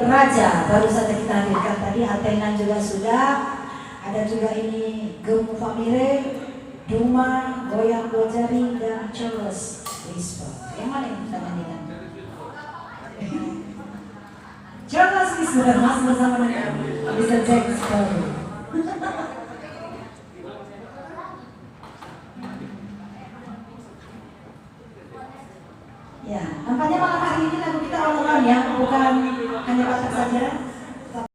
Raja baru saja kita hadirkan tadi, Athena juga sudah ada, juga ini Gemu Famire, Duma, Goyang Gojari, dan Charles Whisper. Yang mana yang kita nyanyikan? Charles Whisper masih bersama dengan Mr. Jack Sparrow. Ya, nampaknya malam hari ini lagu kita all around ya, bukan hanya Batak saja.